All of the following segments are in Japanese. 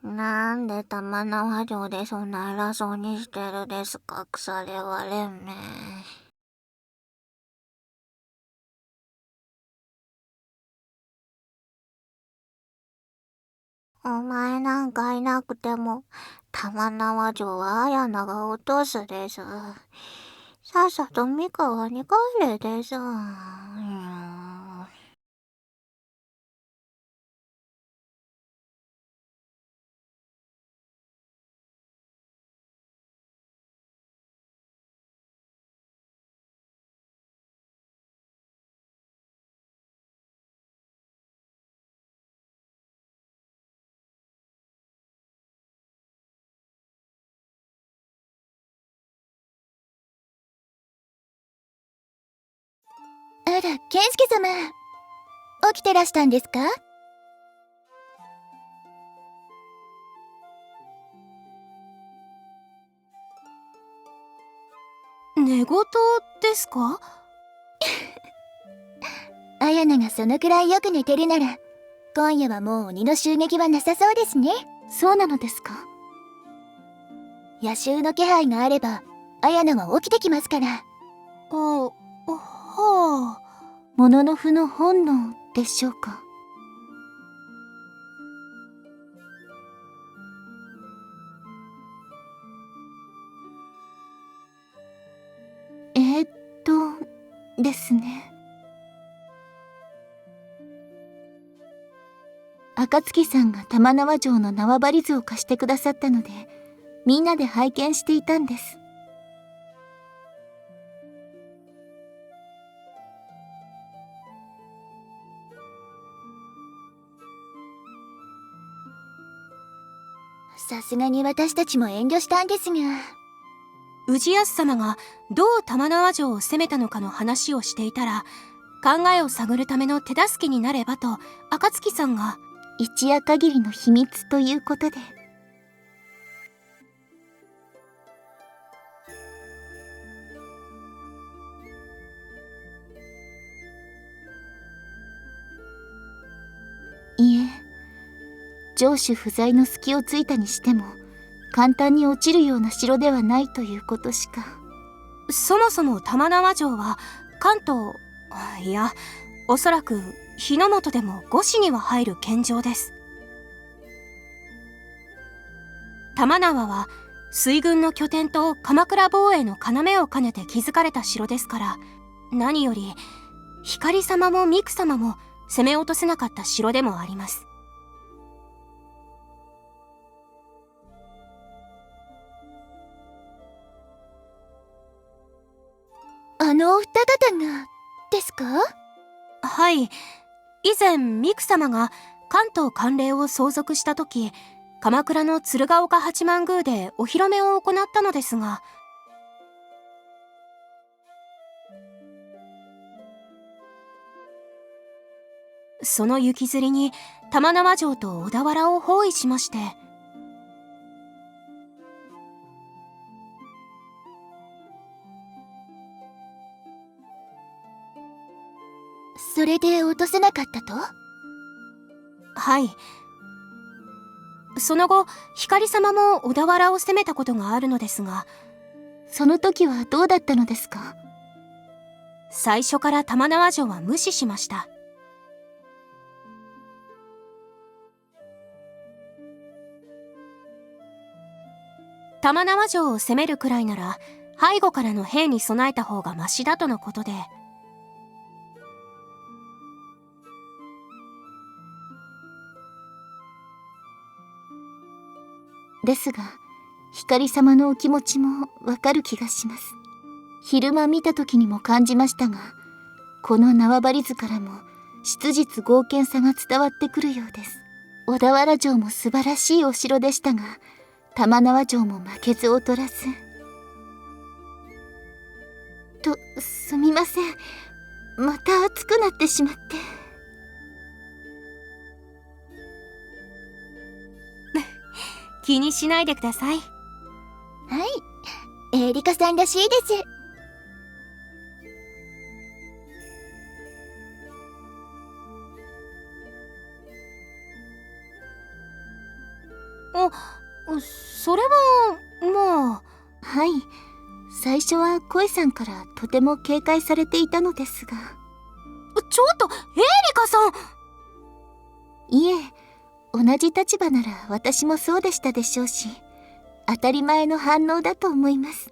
なんで玉縄城でそんな偉そうにしてるですか、腐れ割れめ。お前なんかいなくても、玉縄城は綾菜が落とすです。さっさと三河に帰れです。あら、健介様。起きてらしたんですか？寝言ですか？綾菜がそのくらいよく寝てるなら、今夜はもう鬼の襲撃はなさそうですね。そうなのですか？夜襲の気配があれば、綾菜は起きてきますから。はあ。もののふの本能でしょうか。ですね。暁さんが玉縄城の縄張り図を貸してくださったので、みんなで拝見していたんです。さすがに私たちも遠慮したんですが。氏康様がどう玉縄城を攻めたのかの話をしていたら、考えを探るための手助けになればと暁さんが。一夜限りの秘密ということで。いえ、城主不在の隙をついたにしても簡単に落ちるような城ではないということしか。そもそも玉縄城は関東、いやおそらく日の本でも五市には入る堅城です。玉縄は水軍の拠点と鎌倉防衛の要を兼ねて築かれた城ですから、何より光様も三草様も攻め落とせなかった城でもあります。あのお二方がですか？はい。以前三草様が関東管領を相続した時、鎌倉の鶴岡八幡宮でお披露目を行ったのですが、その行きずりに玉縄城と小田原を包囲しまして。それで落とせなかったと？はい。その後光様も小田原を攻めたことがあるのですが、その時はどうだったのですか？最初から玉縄城は無視しました。玉縄城を攻めるくらいなら背後からの兵に備えた方がマシだとのことで、ですが、光様のお気持ちもわかる気がします。昼間見た時にも感じましたが、この縄張り図からも質実剛健さが伝わってくるようです。小田原城も素晴らしいお城でしたが、玉縄城も負けず劣らず。すみません。また熱くなってしまって。気にしないでください。はい、エリカさんらしいです。はい。最初は恋さんからとても警戒されていたのですが。ちょっと、エーリカさん。いえ、同じ立場なら私もそうでしたでしょうし、当たり前の反応だと思います。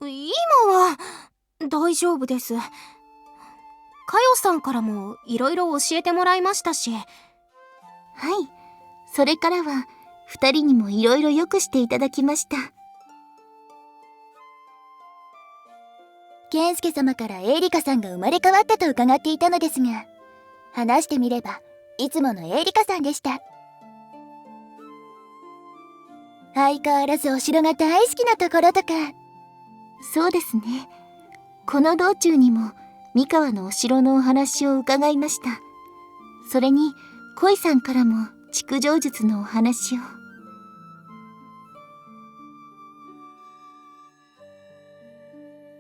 今は大丈夫です。かよさんからもいろいろ教えてもらいましたし。はい。それからは二人にもいろいろよくしていただきました。健介様からエーリカさんが生まれ変わったと伺っていたのですが、話してみればいつものエーリカさんでした。相変わらずお城が大好きなところとか。そうですね。この道中にも三河のお城のお話を伺いました。それに恋さんからも築城術のお話を。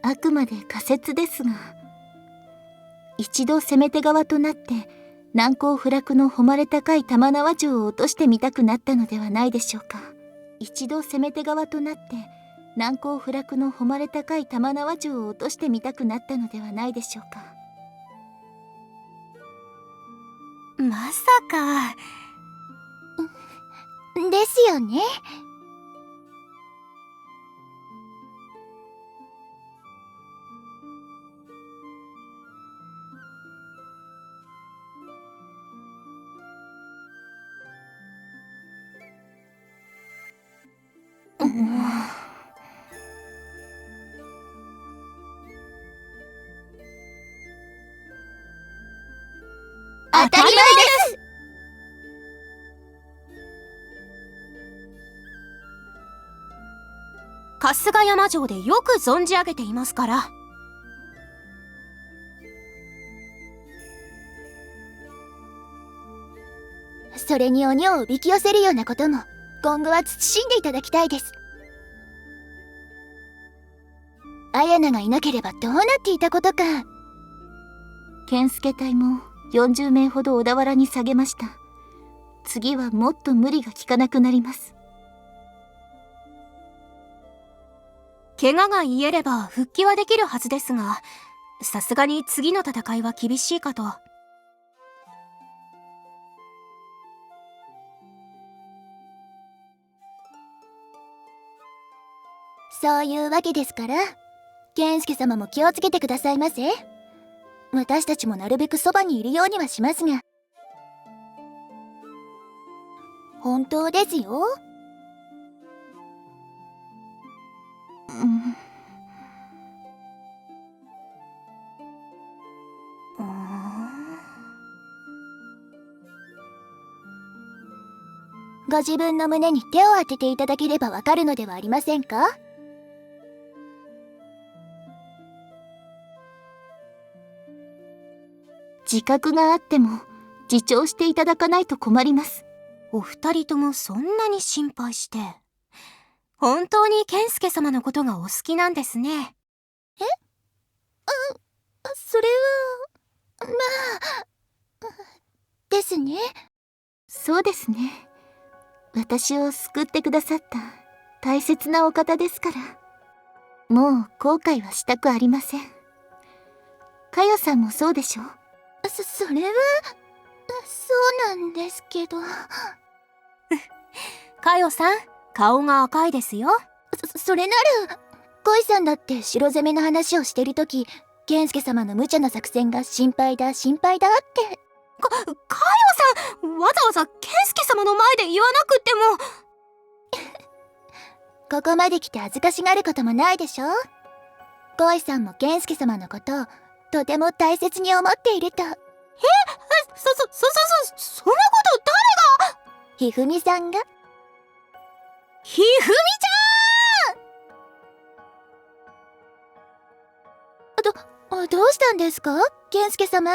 あくまで仮説ですが、一度攻め手側となって難攻不落の誉れ高い玉縄城を落としてみたくなったのではないでしょうか。一度攻め手側となって難攻不落の誉れ高い玉縄城を落としてみたくなったのではないでしょうか。まさか。ですよね。当たり前です。春日山城でよく存じ上げていますから。それに鬼をおびき寄せるようなことも今後は慎んでいただきたいです。綾菜がいなければどうなっていたことか。健介隊も40名ほど小田原に下げました。次はもっと無理が効かなくなります。怪我が癒えれば復帰はできるはずですが、さすがに次の戦いは厳しいかと。そういうわけですから、健介様も気をつけてくださいませ。私たちもなるべくそばにいるようにはしますが。本当ですよ。ご自分の胸に手を当てていただければわかるのではありませんか。自覚があっても自重していただかないと困ります。お二人ともそんなに心配して。本当に健介様のことがお好きなんですね。それはまあですね。そうですね。私を救ってくださった大切なお方ですから、もう後悔はしたくありません。かよさんもそうでしょ。それはそうなんですけど。かよさん、顔が赤いですよ。それなら恋さんだって城攻めの話をしてるとき、健介様の無茶な作戦が心配だ心配だって。かよさん、わざわざ健介様の前で言わなくっても。ここまで来て恥ずかしがることもないでしょ。恋さんも健介様のことをとても大切に思っていると。そんなこと誰が。ひふみさんが。ひふみちゃん。どうしたんですか健介様。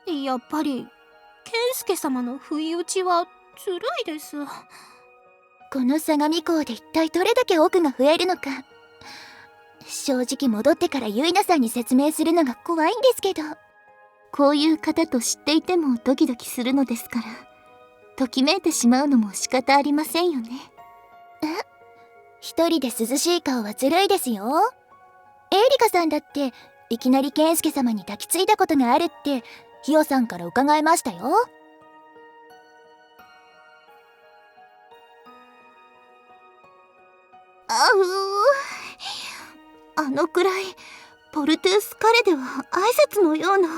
やっぱり健介様の不意打ちはずるいです。この相模港で一体どれだけ奥が増えるのか、正直戻ってからゆいなさんに説明するのが怖いんですけど。こういう方と知っていてもドキドキするのですから、ときめいてしまうのも仕方ありませんよね。一人で涼しい顔はずるいですよ。エリカさんだっていきなり健介様に抱きついたことがあるってヒヨさんから伺いましたよ。あのくらいポルトゥースカレでは挨拶のような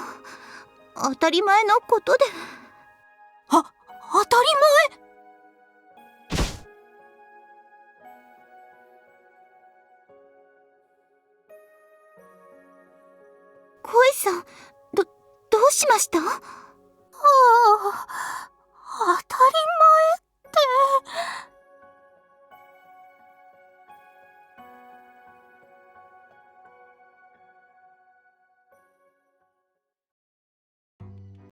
当たり前のことで。当たり前。恋さん、どうしました？ああ、